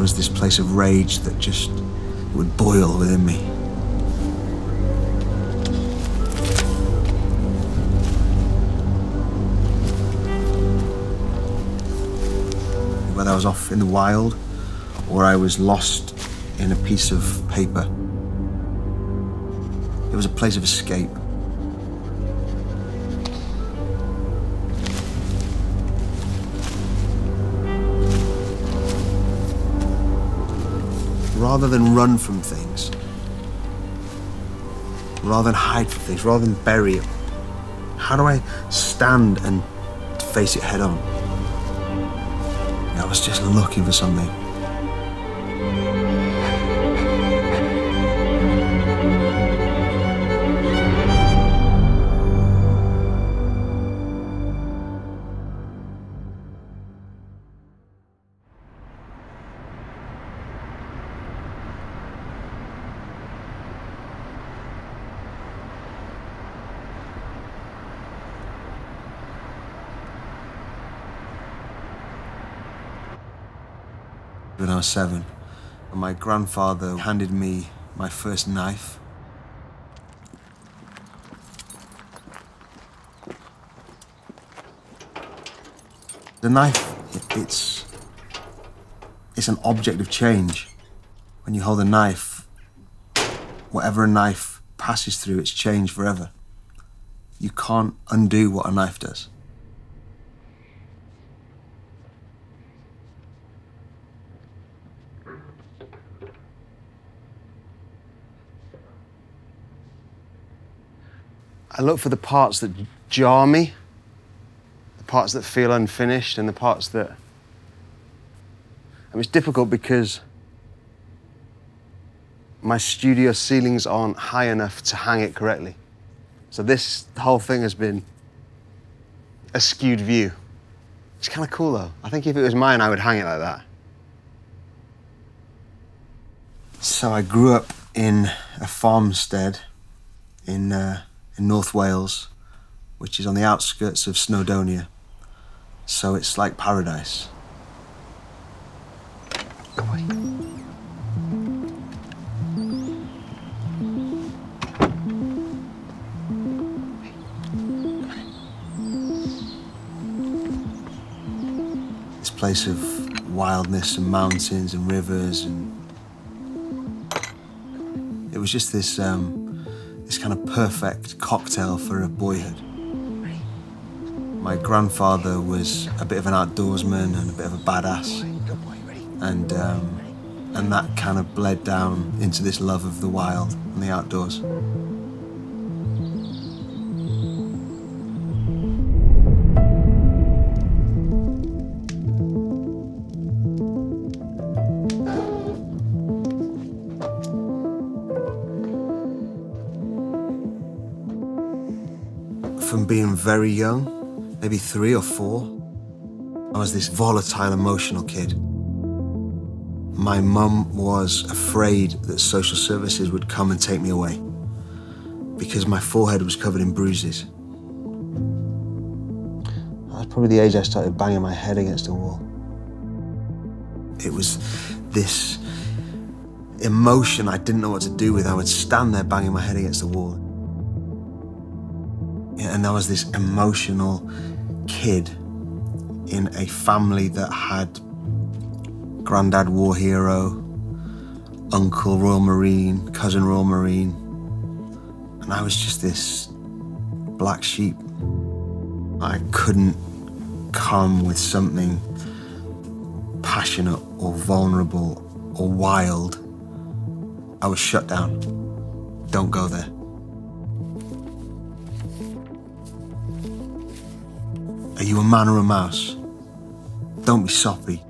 was this place of rage that just would boil within me. Whether I was off in the wild or I was lost in a piece of paper, it was a place of escape. Rather than run from things, rather than hide from things, rather than bury it, how do I stand and face it head on? I was just looking for something. When I was 7, and my grandfather handed me my first knife. The knife, it's an object of change. When you hold a knife, whatever a knife passes through, it's changed forever. You can't undo what a knife does. I look for the parts that jar me, the parts that feel unfinished, and the parts that... it's difficult because my studio ceilings aren't high enough to hang it correctly. So this whole thing has been a skewed view. It's kind of cool, though. I think if it was mine, I would hang it like that. So I grew up in a farmstead in North Wales, which is on the outskirts of Snowdonia. So it's like paradise. Go away. This place of wildness and mountains and rivers, and it was just this kind of perfect cocktail for a boyhood. My grandfather was a bit of an outdoorsman and a bit of a badass, and that kind of bled down into this love of the wild and the outdoors. From being very young, maybe 3 or 4, I was this volatile, emotional kid. My mum was afraid that social services would come and take me away because my forehead was covered in bruises. That was probably the age I started banging my head against a wall. It was this emotion I didn't know what to do with. I would stand there banging my head against the wall. And I was this emotional kid in a family that had granddad war hero, uncle Royal Marine, cousin Royal Marine, and I was just this black sheep. I couldn't come with something passionate or vulnerable or wild. I was shut down. Don't go there. Are you a man or a mouse? Don't be soppy.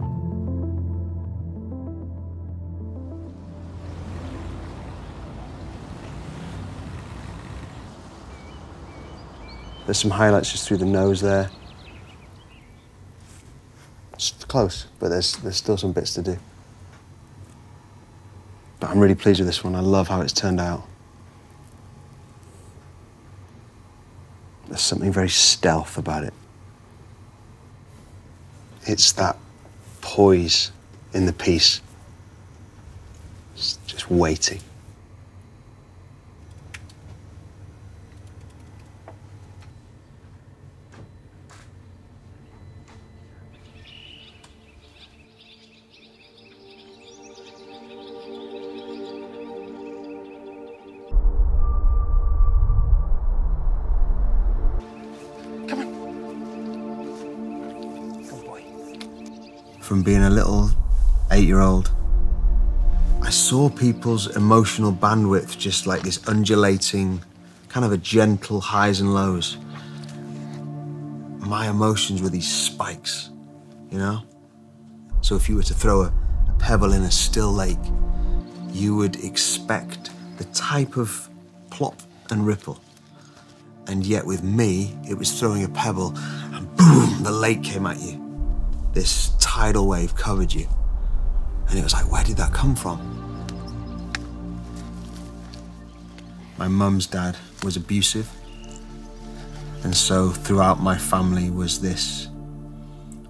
There's some highlights just through the nose there. It's close, but there's still some bits to do. But I'm really pleased with this one. I love how it's turned out. There's something very stealth about it. It's that poise in the piece just waiting. From being a little 8-year-old, I saw people's emotional bandwidth just like this undulating, kind of a gentle highs and lows. My emotions were these spikes, you know? So if you were to throw a pebble in a still lake, you would expect the type of plop and ripple. And yet with me, it was throwing a pebble and boom, the lake came at you. This tidal wave covered you. And it was like, where did that come from? My mum's dad was abusive. And so throughout my family was this,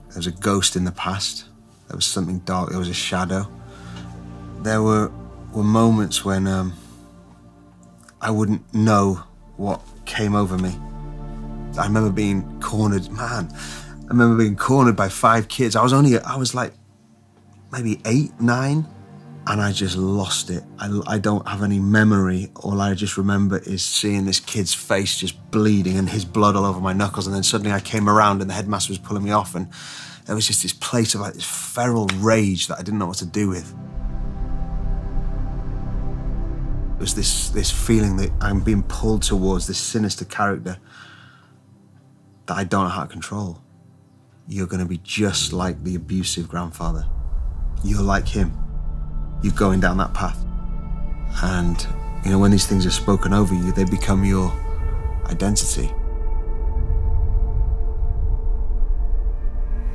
there was a ghost in the past. There was something dark, there was a shadow. There were moments when I wouldn't know what came over me. I remember being cornered, man. I remember being cornered by 5 kids. I was like maybe 8, 9, and I just lost it. I don't have any memory. All I just remember is seeing this kid's face just bleeding and his blood all over my knuckles. And then suddenly I came around and the headmaster was pulling me off, and there was just this place of like this feral rage that I didn't know what to do with. It was this feeling that I'm being pulled towards this sinister character that I don't know how to control. You're going to be just like the abusive grandfather. You're like him. You're going down that path. And, you know, when these things are spoken over you, they become your identity.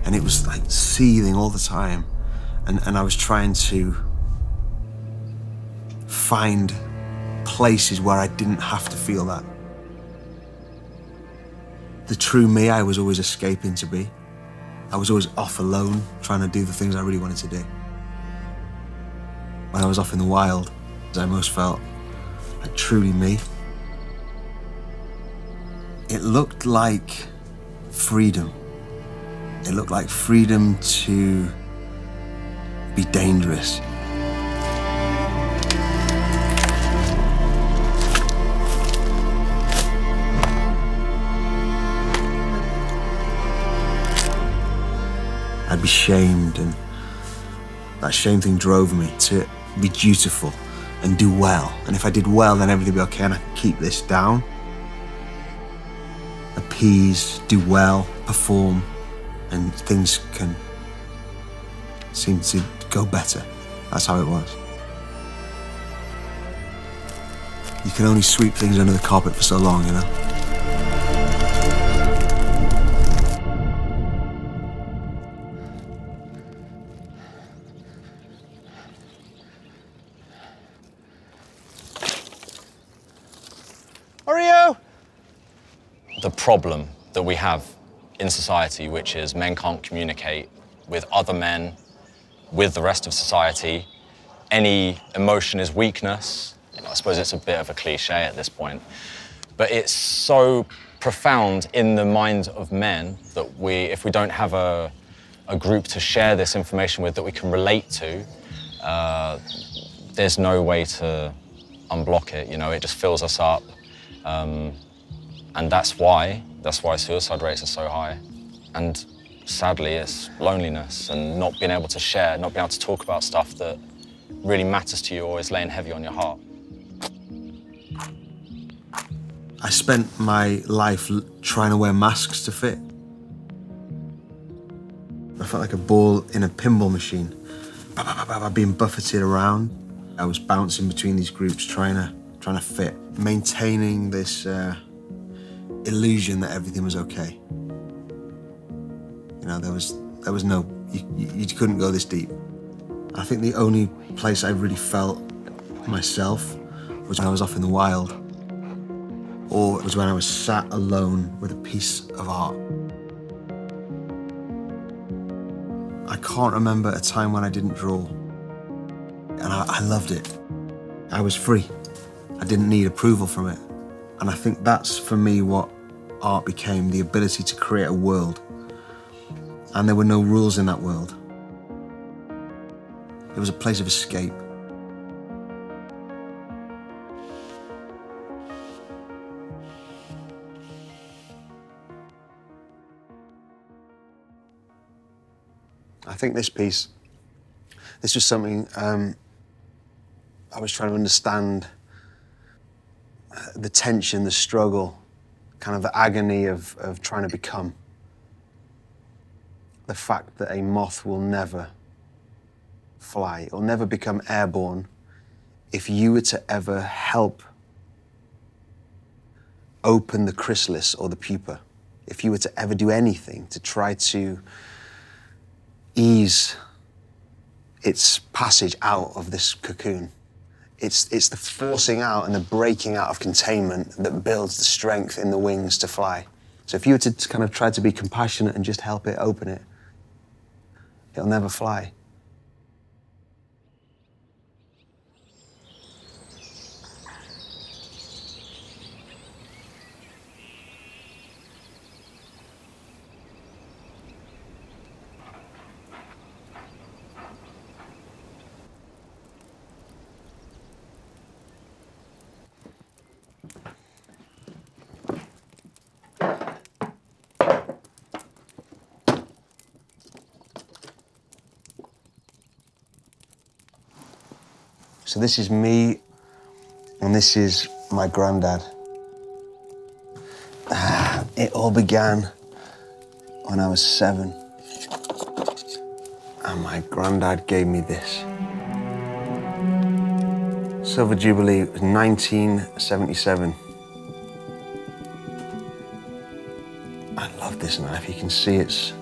And it was like seething all the time. And I was trying to find places where I didn't have to feel that. The true me I was always escaping to be. I was always off alone, trying to do the things I really wanted to do. When I was off in the wild, I most felt like truly me. It looked like freedom. It looked like freedom to be dangerous. I'd be shamed, and that shame thing drove me to be dutiful and do well. And if I did well, then everything would be okay, and I could keep this down. Appease, do well, perform, and things can seem to go better. That's how it was. You can only sweep things under the carpet for so long, you know? The problem that we have in society, which is men can't communicate with other men, with the rest of society. Any emotion is weakness. You know, I suppose it's a bit of a cliche at this point, but it's so profound in the minds of men that if we don't have a group to share this information with that we can relate to, there's no way to unblock it. You know, it just fills us up. And that's why suicide rates are so high. And sadly, it's loneliness and not being able to share, not being able to talk about stuff that really matters to you or is laying heavy on your heart. I spent my life trying to wear masks to fit. I felt like a ball in a pinball machine, being buffeted around. I was bouncing between these groups, trying to fit, maintaining this illusion that everything was okay. You know, there was no, you couldn't go this deep. I think the only place I really felt myself was when I was off in the wild, or it was when I was sat alone with a piece of art. I can't remember a time when I didn't draw. and I loved it. I was free. I didn't need approval from it. And I think that's, for me, what art became, the ability to create a world. And there were no rules in that world. It was a place of escape. I think this piece, this was something I was trying to understand, the tension, the struggle, kind of the agony of trying to become. The fact that a moth will never fly or never become airborne if you were to ever help open the chrysalis or the pupa, if you were to ever do anything to try to ease its passage out of this cocoon. It's the forcing out and the breaking out of containment that builds the strength in the wings to fly. So if you were to kind of try to be compassionate and just help it open it, it'll never fly. So this is me, and this is my granddad. It all began when I was 7, and my granddad gave me this. Silver Jubilee, it was 1977. I love this knife. You can see it's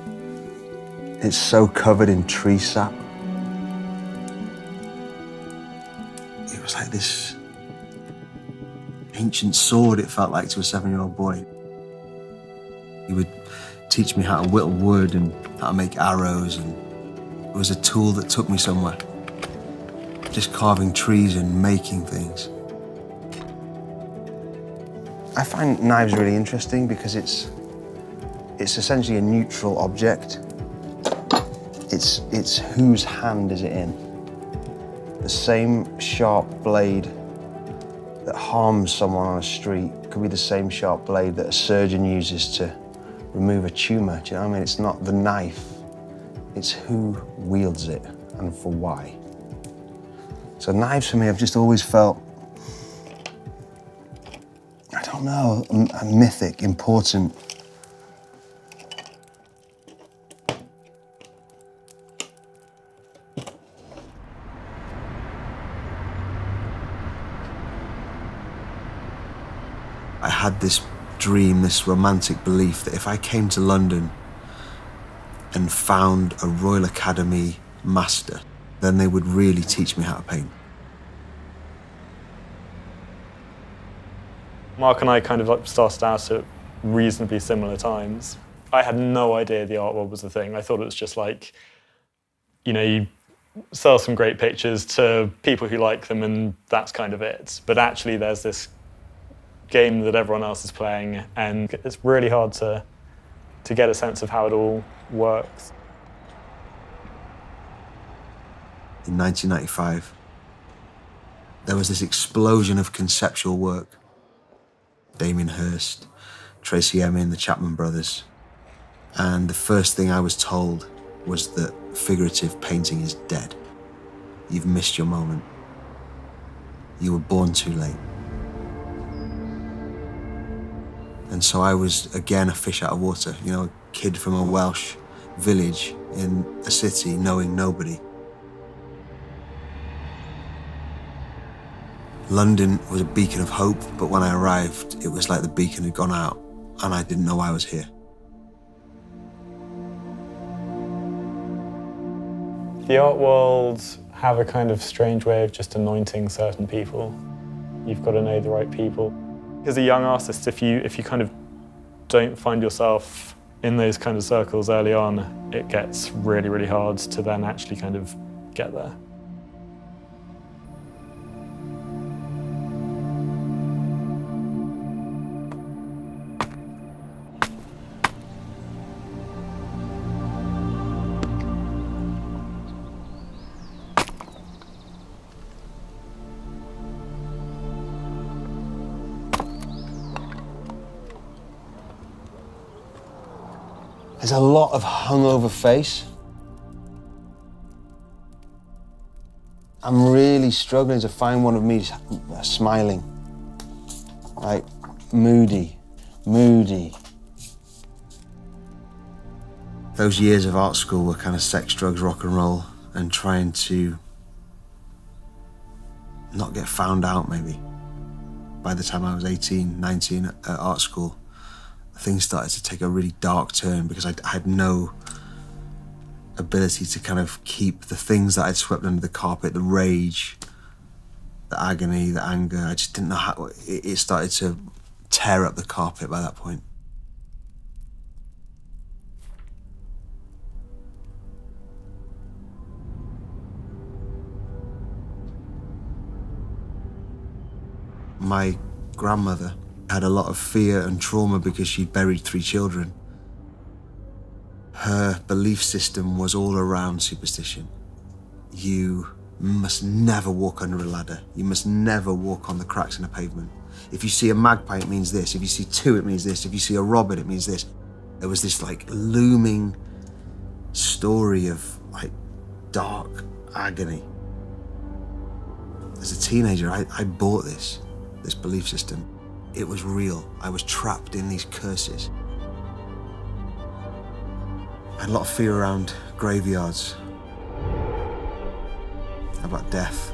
so covered in tree sap. It was like this ancient sword, it felt like, to a 7-year-old boy. He would teach me how to whittle wood and how to make arrows, and it was a tool that took me somewhere. Just carving trees and making things. I find knives really interesting because it's essentially a neutral object. It's whose hand is it in? The same sharp blade that harms someone on a street could be the same sharp blade that a surgeon uses to remove a tumor. Do you know what I mean? It's not the knife, it's who wields it and for why. So knives for me have just always felt, I don't know, mythic, important. I had this dream, this romantic belief that if I came to London and found a Royal Academy master, then they would really teach me how to paint. Mark and I kind of started out at reasonably similar times. I had no idea the art world was a thing. I thought it was just like, you know, you sell some great pictures to people who like them and that's kind of it. But actually there's this game that everyone else is playing and it's really hard to get a sense of how it all works. In 1995, there was this explosion of conceptual work. Damien Hirst, Tracy Emin, the Chapman brothers. And the first thing I was told was that figurative painting is dead. You've missed your moment. You were born too late. And so I was, again, a fish out of water, you know, a kid from a Welsh village in a city knowing nobody. London was a beacon of hope, but when I arrived, it was like the beacon had gone out and I didn't know I was here. The art world have a kind of strange way of just anointing certain people. You've got to know the right people. As a young artist, if you kind of don't find yourself in those kind of circles early on, it gets really, really hard to then actually kind of get there. There's a lot of hungover face. I'm really struggling to find one of me smiling, like moody. Those years of art school were kind of sex, drugs, rock and roll, and trying to not get found out maybe. By the time I was 18, 19 at art school, things started to take a really dark turn because I had no ability to kind of keep the things that I'd swept under the carpet, the rage, the agony, the anger. I just didn't know how, it started to tear up the carpet by that point. My grandmother had a lot of fear and trauma because she'd buried 3 children. Her belief system was all around superstition. You must never walk under a ladder. You must never walk on the cracks in a pavement. If you see a magpie, it means this. If you see 2, it means this. If you see a robin, it means this. There was this like looming story of like dark agony. As a teenager, I bought this belief system. It was real. I was trapped in these curses. I had a lot of fear around graveyards, about death.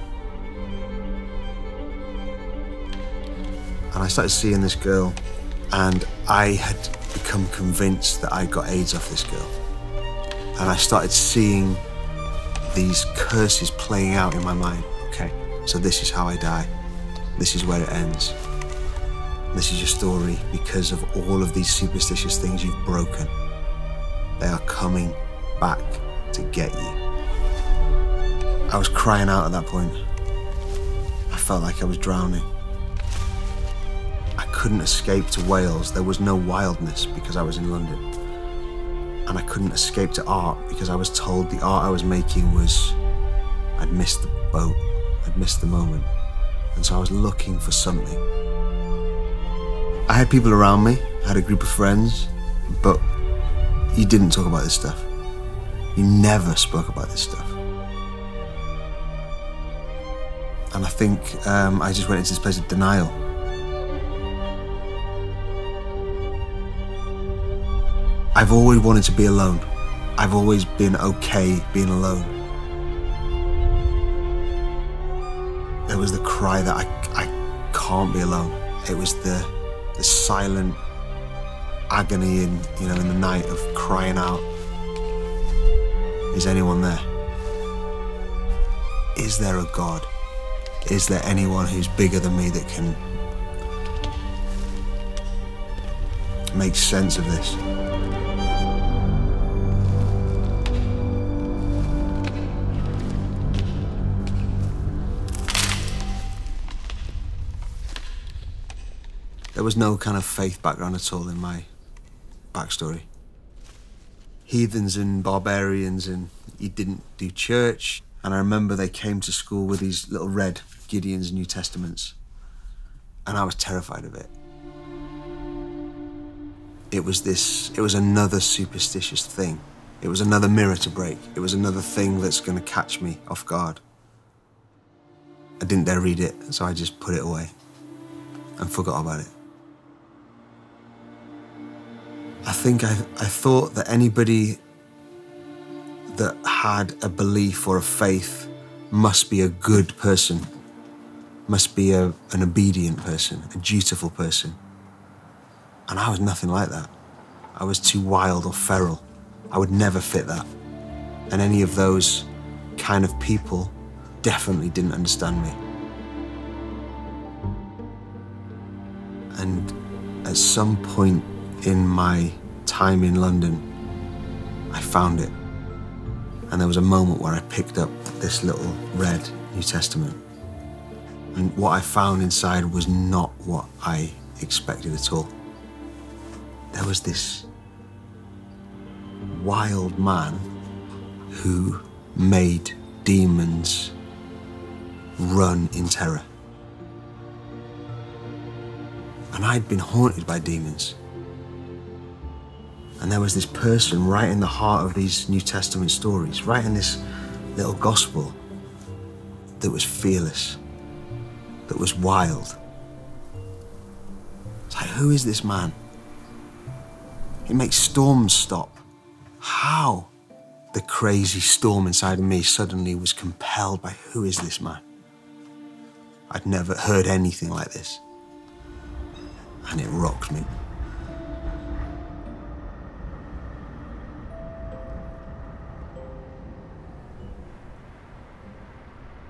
And I started seeing this girl, and I had become convinced that I got AIDS off this girl. And I started seeing these curses playing out in my mind. Okay, so this is how I die. This is where it ends. This is your story because of all of these superstitious things you've broken. They are coming back to get you. I was crying out at that point. I felt like I was drowning. I couldn't escape to Wales. There was no Wildness because I was in London. And I couldn't escape to art because I was told the art I was making was, I'd missed the boat, I'd missed the moment. And so I was looking for something. I had people around me, I had a group of friends, but you didn't talk about this stuff. You never spoke about this stuff. And I think I just went into this place of denial. I've always wanted to be alone. I've always been okay being alone. There was the cry that I can't be alone. It was the silent agony in the night of crying out, is anyone there? Is there a God? Is there anyone who's bigger than me that can make sense of this? There was no kind of faith background at all in my backstory. Heathens and barbarians, and you didn't do church. And I remember they came to school with these little red Gideon's New Testaments, and I was terrified of it. It was another superstitious thing. It was another mirror to break. It was another thing that's going to catch me off guard. I didn't dare read it, so I just put it away and forgot about it. I think I thought that anybody that had a belief or a faith must be a good person, must be an obedient person, a dutiful person. And I was nothing like that. I was too wild or feral. I would never fit that. And any of those kind of people definitely didn't understand me. And at some point in my time in London, I found it. And there was a moment where I picked up this little red New Testament. And what I found inside was not what I expected at all. There was this wild man who made demons run in terror. And I'd been haunted by demons. And there was this person right in the heart of these New Testament stories, right in this little gospel, that was fearless, that was wild. It's like, who is this man? He makes storms stop. How? The crazy storm inside of me suddenly was compelled by, who is this man? I'd never heard anything like this. And it rocked me.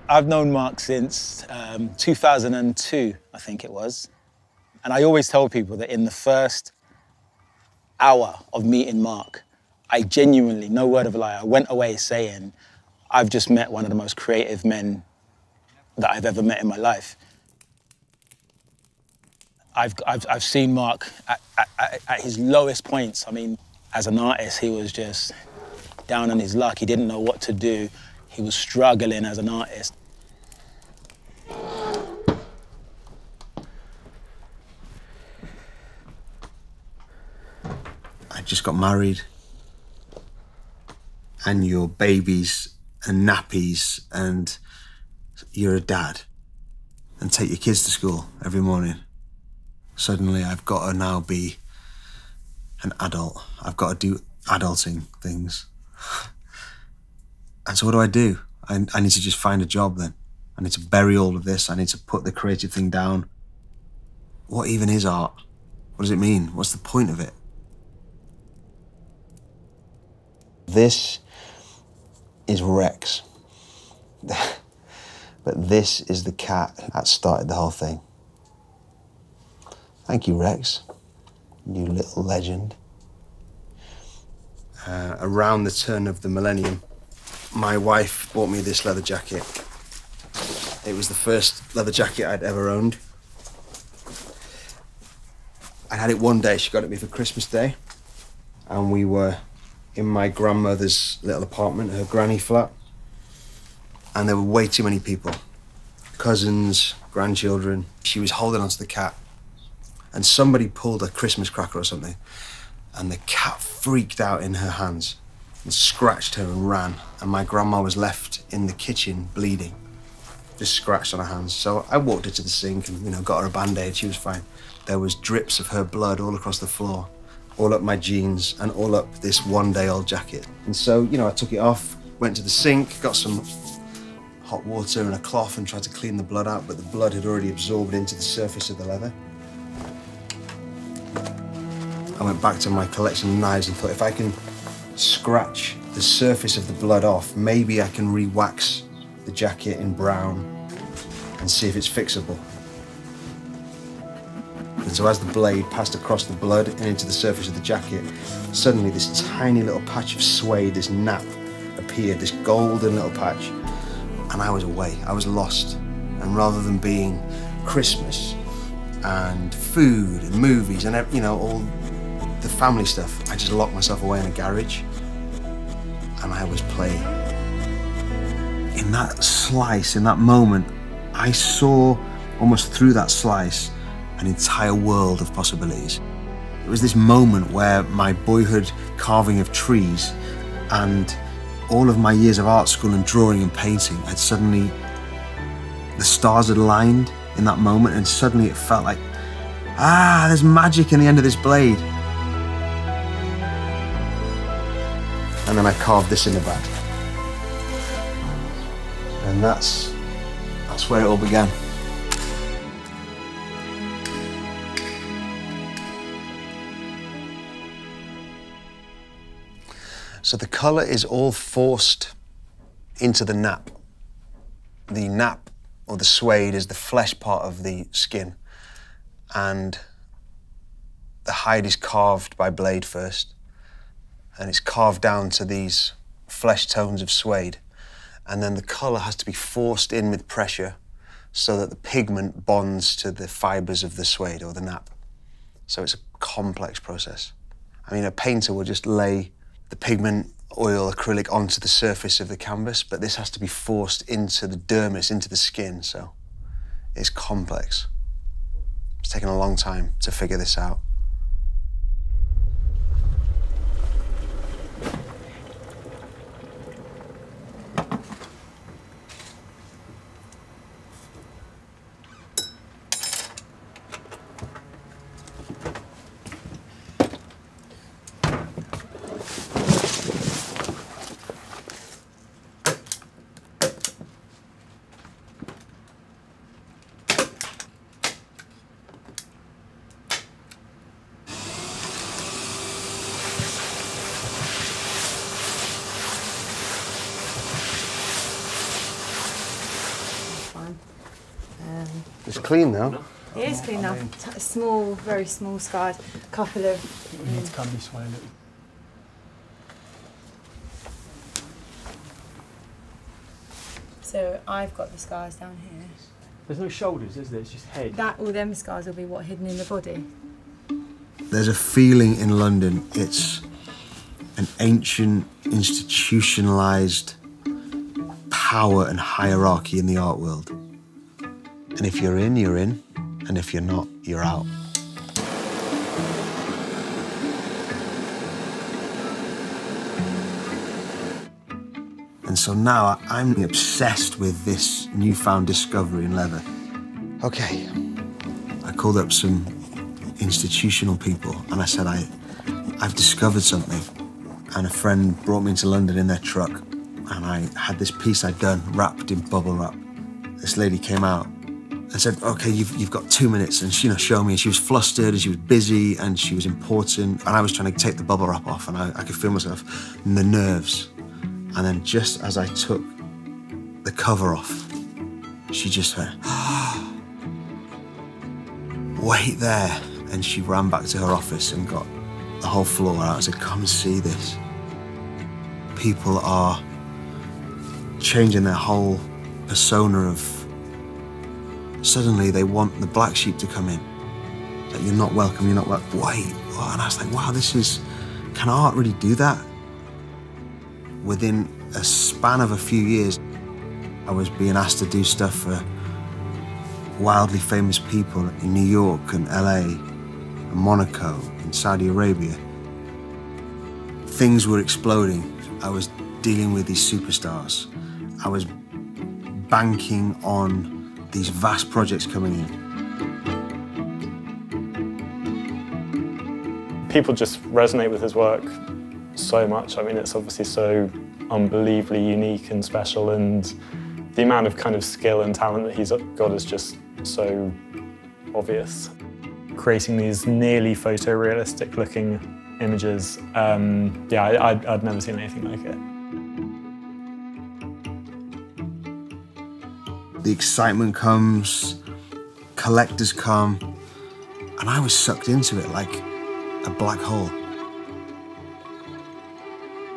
I've known Mark since 2002, I think it was. And I always tell people that in the first hour of meeting Mark, I genuinely, no word of a lie, I went away saying, I've just met one of the most creative men that I've ever met in my life. I've seen Mark at his lowest points. I mean, as an artist, he was just down on his luck. He didn't know what to do. He was struggling as an artist. I just got married, and your babies and nappies, and you're a dad, and take your kids to school every morning. Suddenly I've got to now be an adult. I've got to do adulting things. And so what do? I need to just find a job then. I need to bury all of this. I need to put the creative thing down. What even is art? What does it mean? What's the point of it? This is Rex. But this is the cat that started the whole thing. Thank you, Rex. You little legend. Around the turn of the millennium, my wife bought me this leather jacket. It was the first leather jacket I'd ever owned. I had it one day. She got it me for Christmas Day. And we were in my grandmother's little apartment, her granny flat. And there were way too many people. Cousins, grandchildren. She was holding onto the cat. And somebody pulled a Christmas cracker or something. And the cat freaked out in her hands and scratched her and ran. And my grandma was left in the kitchen bleeding, just scratched on her hands. So I walked her to the sink and, got her a Band-Aid. She was fine. There was drips of her blood all across the floor, all up my jeans and all up this one-day-old jacket. And so, I took it off, went to the sink, got some hot water and a cloth and tried to clean the blood out, but the blood had already absorbed into the surface of the leather. I went back to my collection of knives and thought, if I can scratch the surface of the blood off, maybe I can re-wax the jacket in brown and see if it's fixable. And so as the blade passed across the blood and into the surface of the jacket, suddenly this tiny little patch of suede, this nap, appeared, this golden little patch, and I was away. I was lost. And rather than being Christmas and food and movies and, all the family stuff, I just locked myself away in a garage and I was playing. In that slice, in that moment, I saw almost through that slice an entire world of possibilities. It was this moment where my boyhood carving of trees and all of my years of art school and drawing and painting had suddenly, the stars had aligned in that moment, and suddenly it felt like, there's magic in the end of this blade. And then I carved this in the back. And that's where it all began. So the colour is all forced into the nap. The nap, or the suede, is the flesh part of the skin. And the hide is carved by blade first. And it's carved down to these flesh tones of suede. And then the colour has to be forced in with pressure so that the pigment bonds to the fibres of the suede or the nap. So it's a complex process. I mean, a painter will just lay the pigment, oil, acrylic onto the surface of the canvas, but this has to be forced into the dermis, into the skin, so it's complex. It's taken a long time to figure this out. It's clean though. It is clean now. Small, very small scars. Couple of. You need to come this way a little. So I've got the scars down here. There's no shoulders, is there? It's just head. All them scars will be what, hidden in the body? There's a feeling in London, it's an ancient, institutionalised power and hierarchy in the art world. And if you're in, you're in. And if you're not, you're out. And so now I'm obsessed with this newfound discovery in leather. Okay, I called up some institutional people and I said, I've discovered something. And a friend brought me into London in their truck and I had this piece I'd done wrapped in bubble wrap. This lady came out and said, okay, you've got 2 minutes, and she, showed me. She was flustered and she was busy and she was important, and I was trying to take the bubble wrap off and I could feel myself in the nerves. And then just as I took the cover off, she just went, wait there. And she ran back to her office and got the whole floor out and said, come and see this. People are changing their whole persona of, suddenly they want the black sheep to come in. Like, you're not welcome, you're not welcome. Wait, what? And I was like, wow, can art really do that? Within a span of a few years, I was being asked to do stuff for wildly famous people in New York and LA and Monaco and Saudi Arabia. Things were exploding. I was dealing with these superstars. I was banking on these vast projects coming in. People just resonate with his work so much. I mean, it's obviously so unbelievably unique and special, and the amount of kind of skill and talent that he's got is just so obvious. Creating these nearly photorealistic looking images, yeah, I'd never seen anything like it. The excitement comes, collectors come, and I was sucked into it like a black hole.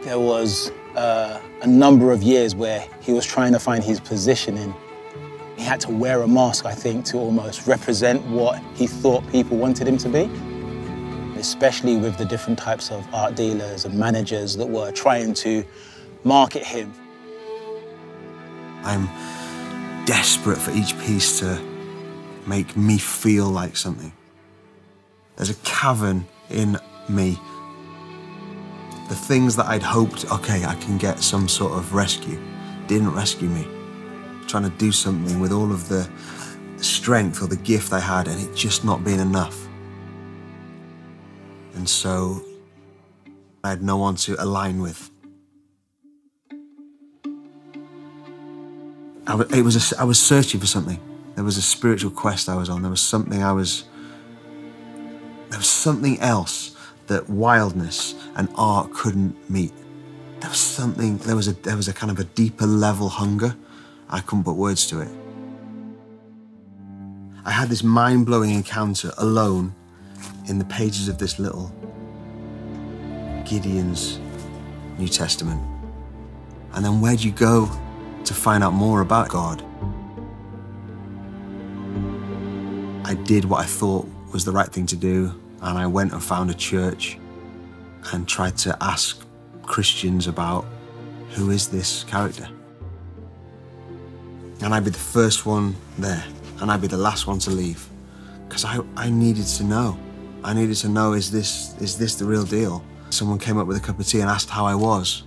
There was a number of years where he was trying to find his positioning. He had to wear a mask, I think, to almost represent what he thought people wanted him to be, especially with the different types of art dealers and managers that were trying to market him. I'm desperate for each piece to make me feel like something. There's a cavern in me. The things that I'd hoped, okay, I can get some sort of rescue, didn't rescue me. Trying to do something with all of the strength or the gift I had, and it just not being enough. And so I had no one to align with. I was searching for something. There was a spiritual quest I was on. There was something else that wildness and art couldn't meet. There was a kind of a deeper level hunger. I couldn't put words to it. I had this mind-blowing encounter alone in the pages of this little Gideon's New Testament. And then where'd you go to find out more about God? I did what I thought was the right thing to do, and I went and found a church and tried to ask Christians about who is this character. And I'd be the first one there, and I'd be the last one to leave, because I needed to know. I needed to know, is this the real deal? Someone came up with a cup of tea and asked how I was.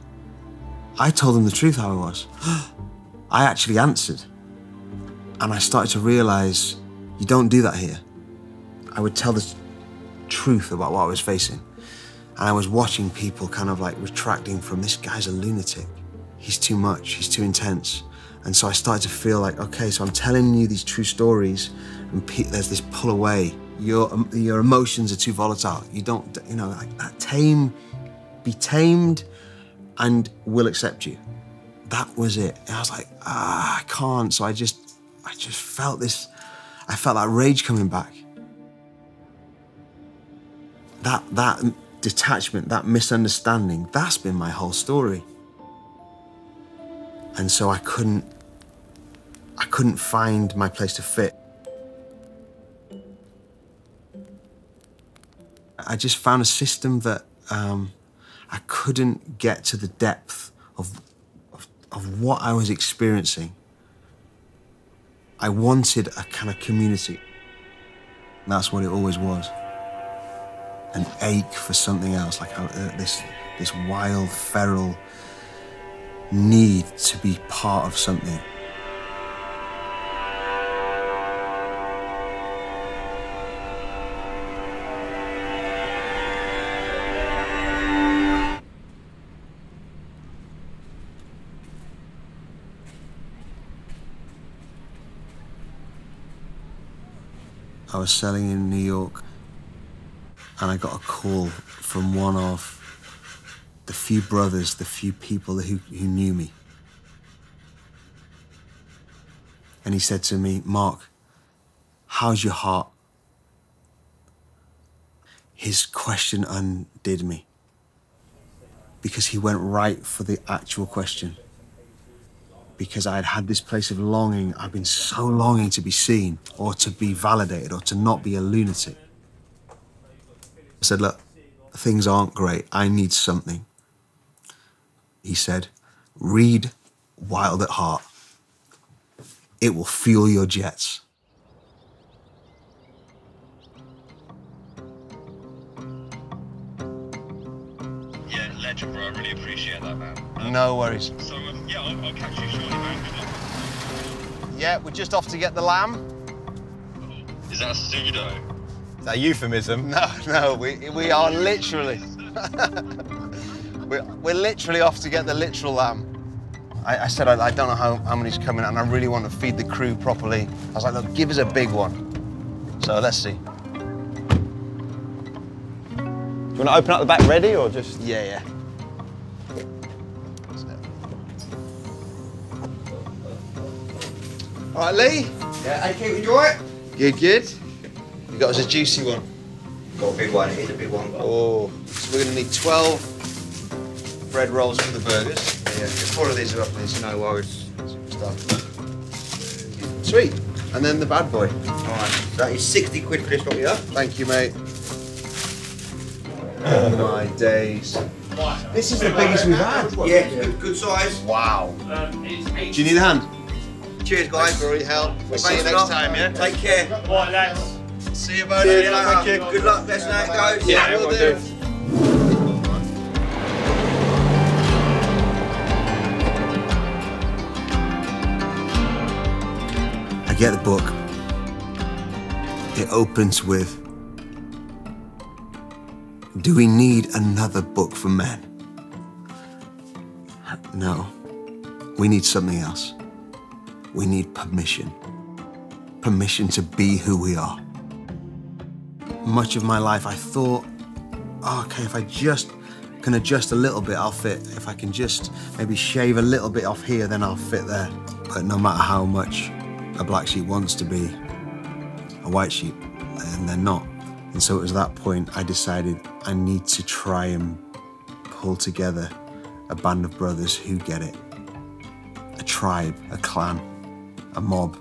I told them the truth how I was. I actually answered. And I started to realize, you don't do that here. I would tell the truth about what I was facing. And I was watching people kind of like retracting from, this guy's a lunatic. He's too much, he's too intense. And so I started to feel like, okay, so I'm telling you these true stories, and there's this pull away. Your emotions are too volatile. You don't, like that be tamed and we'll accept you. That was it. And I was like, I can't. So I just felt this I felt that rage coming back. That detachment, that misunderstanding, that's been my whole story. And so I couldn't find my place to fit. I just found a system that I couldn't get to the depth of what I was experiencing. I wanted a kind of community. And that's what it always was. An ache for something else, like this wild, feral need to be part of something. I was selling in New York, and I got a call from one of the few brothers, the few people who knew me. And he said to me, "Mark, how's your heart?" His question undid me, because he went right for the actual question. Because I had had this place of longing. I've been so longing to be seen, or to be validated, or to not be a lunatic. I said, "Look, things aren't great. I need something." He said, "Read Wild at Heart. It will fuel your jets." Yeah, legend, bro. I really appreciate that, man. No worries. So, yeah, I'll catch you shortly, man. Good luck. Yeah, we're just off to get the lamb. Is that a pseudo? Is that a euphemism? No, we are literally... we're literally off to get the literal lamb. I said I don't know how many's coming, and I really want to feed the crew properly. I was like, look, give us a big one. So let's see. Do you want to open up the back ready, or just... Yeah. All right, Lee? Yeah, hey, keep enjoy it. Good. You got us a juicy one. Got a big one, it is a big one. Oh, so we're going to need 12 bread rolls for the burgers. Yeah, 4 of these are up this. No worries. Stuff. Sweet. And then the bad boy. All right, that is 60 quid for this one, yeah? Thank you, mate. Oh my days. This is the biggest we've had. Yeah, good size. Wow. Do you need a hand? Cheers, guys. Thanks for all your help. We'll see you Thanks a next lot. time, yeah? Take care. Right, lads. See you, both. Cheers, Thank you. Good luck, best night goes. Yeah, will we'll do. I get the book. It opens with, "Do we need another book for men?" No, we need something else. We need permission. Permission to be who we are. Much of my life I thought, oh, okay, if I just can adjust a little bit, I'll fit. If I can just maybe shave a little bit off here, then I'll fit there. But no matter how much a black sheep wants to be a white sheep, and they're not. And so it was that point I decided I need to try and pull together a band of brothers who get it. A tribe, a clan, a mob.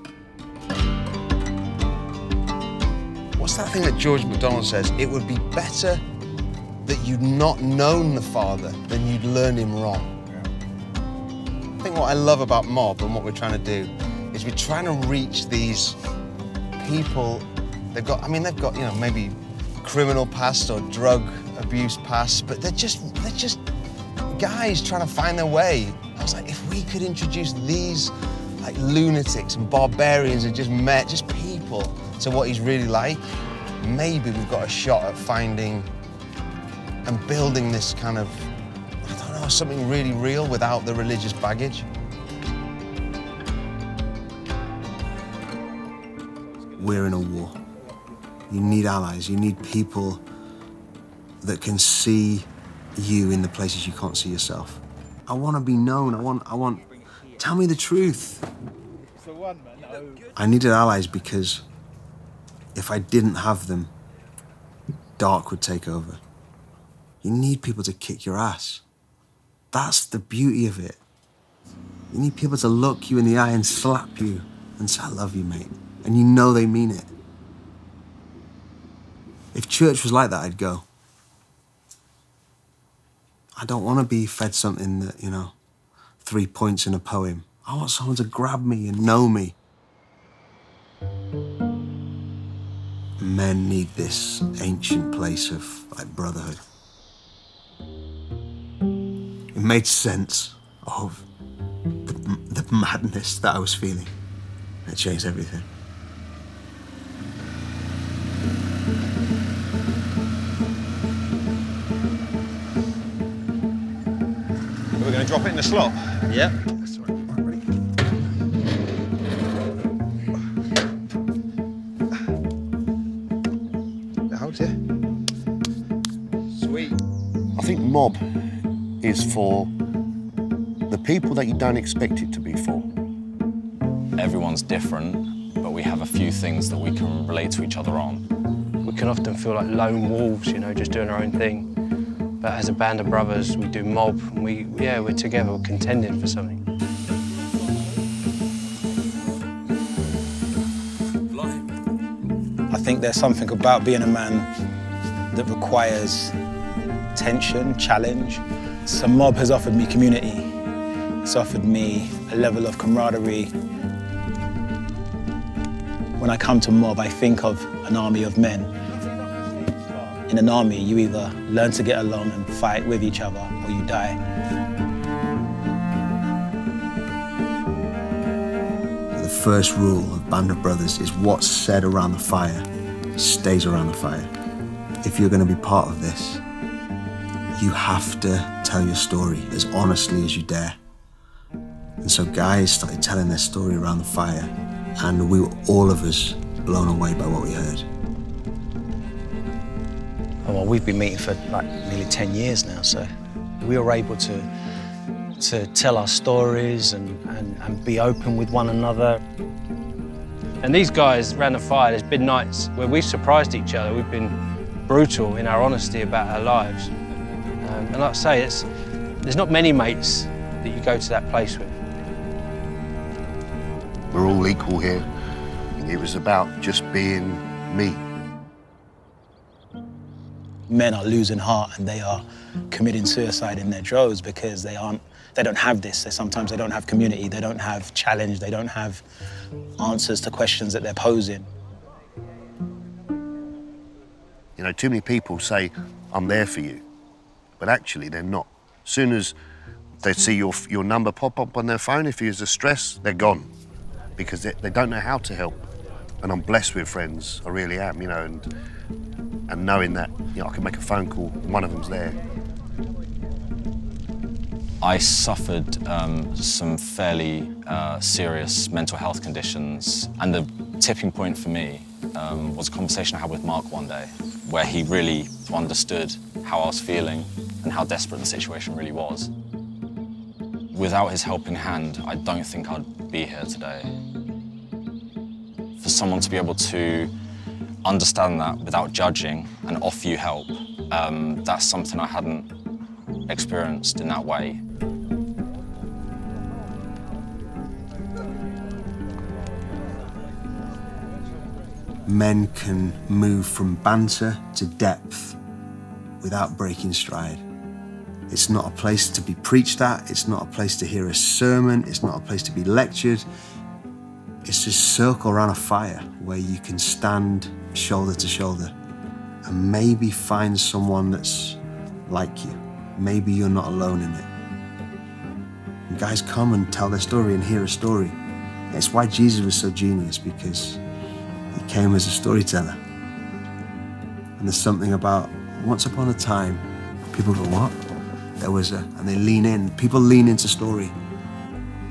What's that thing that George MacDonald says? It would be better that you'd not known the Father than you'd learned him wrong. I think what I love about Mob and what we're trying to do is we're trying to reach these people. They've got, you know, maybe criminal past or drug abuse past, but they're just guys trying to find their way. I was like, if we could introduce these like lunatics and barbarians and just people to what he's really like, maybe we've got a shot at finding and building this kind of, I don't know, something really real without the religious baggage. We're in a war. You need allies, you need people that can see you in the places you can't see yourself. I want to be known, I want, tell me the truth. I needed allies because If I didn't have them, dark would take over. You need people to kick your ass. That's the beauty of it. You need people to look you in the eye and slap you and say, I love you, mate. And you know they mean it. If church was like that, I'd go. I don't want to be fed something that, 3 points in a poem. I want someone to grab me and know me. Men need this ancient place of, brotherhood. It made sense of the madness that I was feeling. It changed everything. We're going to drop it in the slot? Yeah. That's all right. Right, ready? That holds, yeah? Sweet. I think mob is for the people that you don't expect it to be for. Everyone's different, but we have a few things that we can relate to each other on. We can often feel like lone wolves, just doing our own thing. But as a band of brothers, we do mob, and we're together, we're contending for something. I think there's something about being a man that requires tension, challenge. So mob has offered me community. It's offered me a level of camaraderie. When I come to mob, I think of an army of men. In an army, you either learn to get along and fight with each other, or you die. The first rule of Band of Brothers is what's said around the fire stays around the fire. If you're going to be part of this, you have to tell your story as honestly as you dare. And so guys started telling their story around the fire, and we were, all of us, blown away by what we heard. Well, we've been meeting for nearly 10 years now, so we were able to tell our stories and be open with one another. And these guys around the fire, there's been nights where we've surprised each other. We've been brutal in our honesty about our lives. And like I say, there's not many mates that you go to that place with. We're all equal here. It was about just being me. Men are losing heart and they are committing suicide in their droves because they don't have this. Sometimes they don't have community, they don't have challenge, they don't have answers to questions that they're posing. Too many people say, I'm there for you, but actually they're not. As soon as they see your number pop up on their phone, if there's a stress, they're gone because they don't know how to help. And I'm blessed with friends, I really am, and knowing that I can make a phone call, one of them's there. I suffered some fairly serious mental health conditions, and the tipping point for me was a conversation I had with Mark one day, where he really understood how I was feeling and how desperate the situation really was. Without his helping hand, I don't think I'd be here today. For someone to be able to understand that without judging and offer you help, that's something I hadn't experienced in that way. Men can move from banter to depth without breaking stride. It's not a place to be preached at, it's not a place to hear a sermon, it's not a place to be lectured. It's just circle around a fire where you can stand shoulder to shoulder and maybe find someone that's like you. Maybe you're not alone in it. And guys come and tell their story and hear a story. It's why Jesus was so genius, because he came as a storyteller. And there's something about once upon a time, people go, what? There was and they lean in. People lean into story.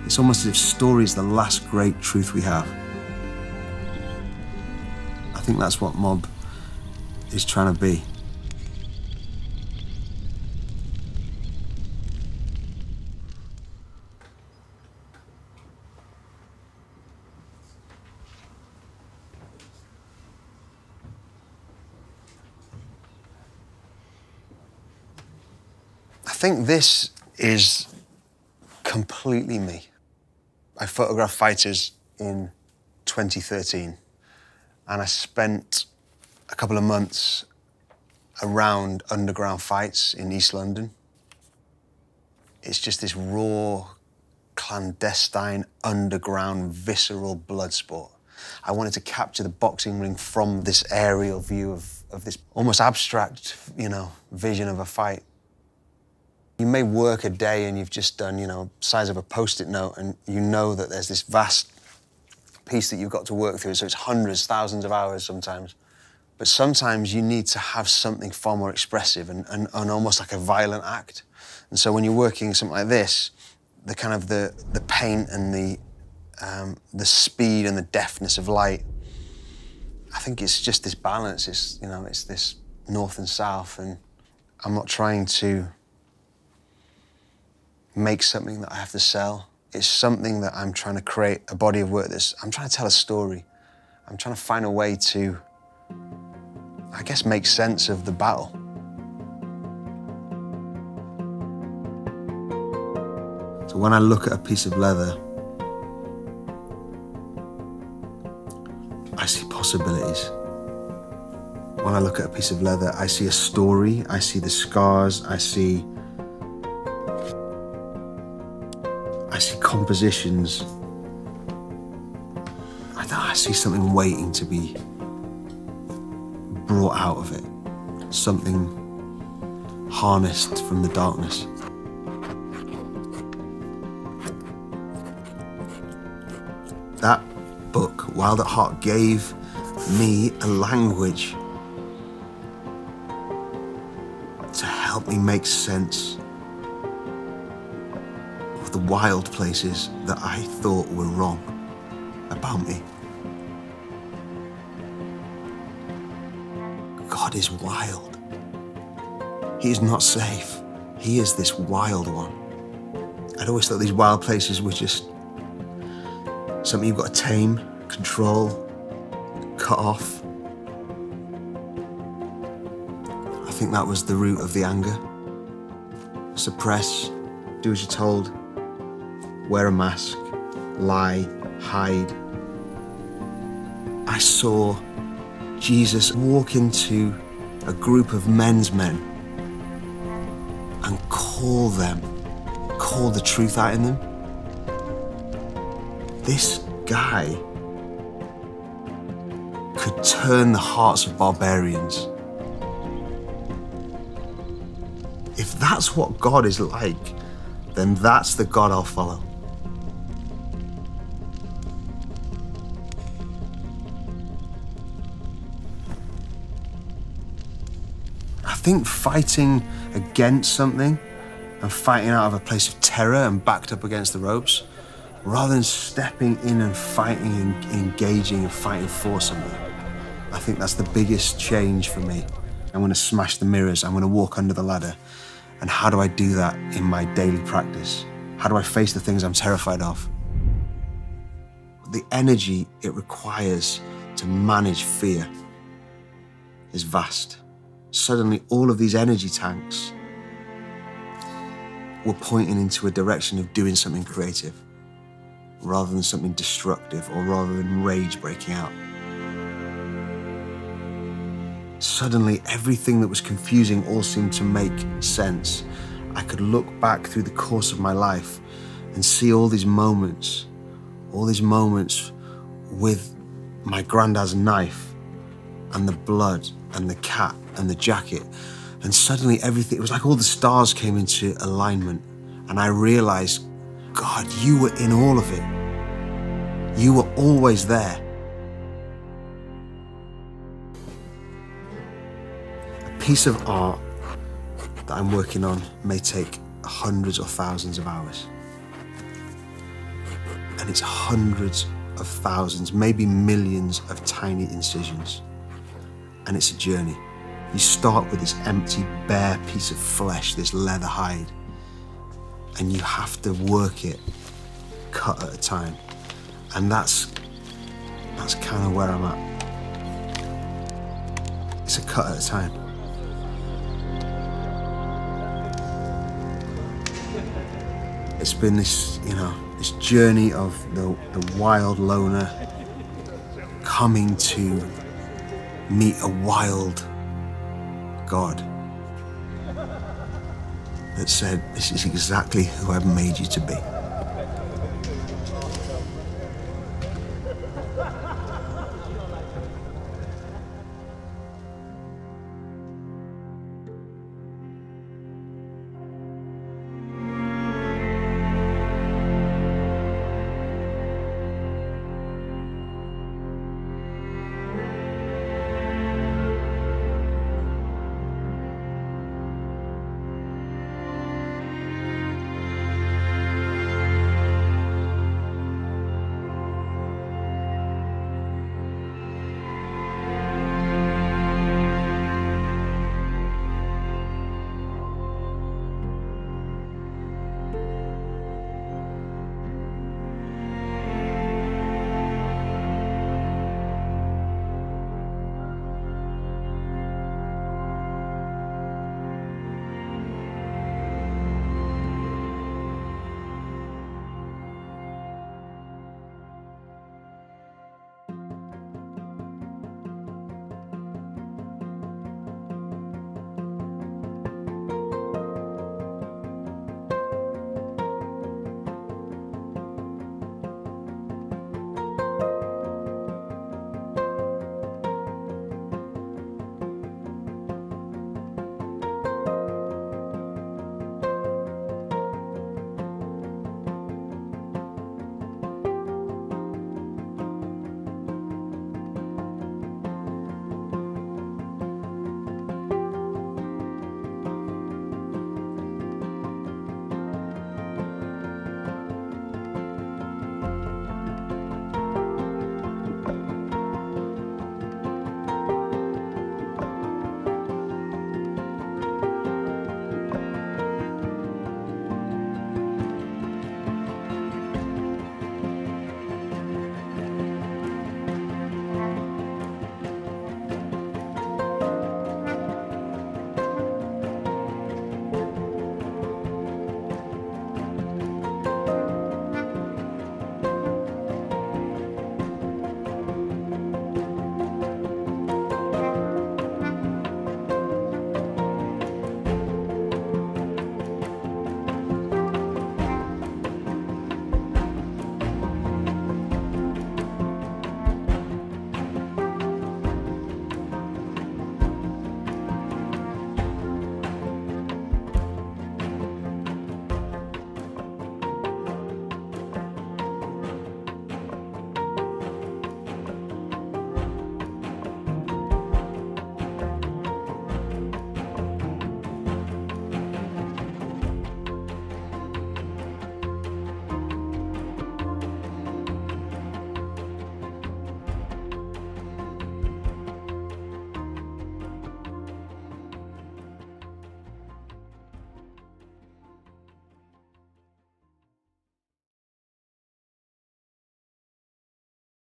It's almost as if story is the last great truth we have. I think that's what mob is trying to be. think this is completely me. I photographed fighters in 2013, and I spent a couple of months around underground fights in East London. It's just this raw, clandestine, underground, visceral blood sport. I wanted to capture the boxing ring from this aerial view of this almost abstract, vision of a fight. You may work a day and you've just done, size of a Post-it note, and you know that there's this vast piece that you've got to work through, so it's hundreds, thousands of hours sometimes. But sometimes you need to have something far more expressive and almost like a violent act. And so when you're working something like this, the kind of the paint and the speed and the deftness of light, I think it's just this balance. It's it's this north and south, and I'm not trying to make something that I have to sell. It's something that I'm trying to create a body of work I'm trying to tell a story. I'm trying to find a way to, I guess, make sense of the battle. So when I look at a piece of leather, I see possibilities. When I look at a piece of leather, I see a story, I see the scars, I see compositions. I see something waiting to be brought out of it, something harnessed from the darkness. That book, Wild at Heart, gave me a language to help me make sense of the wild places that I thought were wrong about me. God is wild. He is not safe. He is this wild one. I'd always thought these wild places were just something you've got to tame, control, cut off. I think that was the root of the anger. Suppress, do as you're told, wear a mask, lie, hide. I saw Jesus walk into a group of men's men and call the truth out in them. This guy could turn the hearts of barbarians. If that's what God is like, then that's the God I'll follow. I think fighting against something and fighting out of a place of terror and backed up against the ropes, rather than stepping in and fighting and engaging and fighting for something, I think that's the biggest change for me. I'm going to smash the mirrors, I'm going to walk under the ladder. And how do I do that in my daily practice? How do I face the things I'm terrified of? The energy it requires to manage fear is vast. Suddenly, all of these energy tanks were pointing into a direction of doing something creative, rather than something destructive, or rather than rage breaking out. Suddenly, everything that was confusing all seemed to make sense. I could look back through the course of my life and see all these moments with my granddad's knife and the blood and the cat and the jacket. And suddenly everything, it was like all the stars came into alignment, and I realized, God, you were in all of it. You were always there. A piece of art that I'm working on may take hundreds or thousands of hours. And it's hundreds of thousands, maybe millions of tiny incisions. And it's a journey. You start with this empty, bare piece of flesh, this leather hide, and you have to work it cut at a time. And that's kind of where I'm at. It's a cut at a time. It's been this, this journey of the wild loner coming to meet a wild God that said, this is exactly who I've made you to be.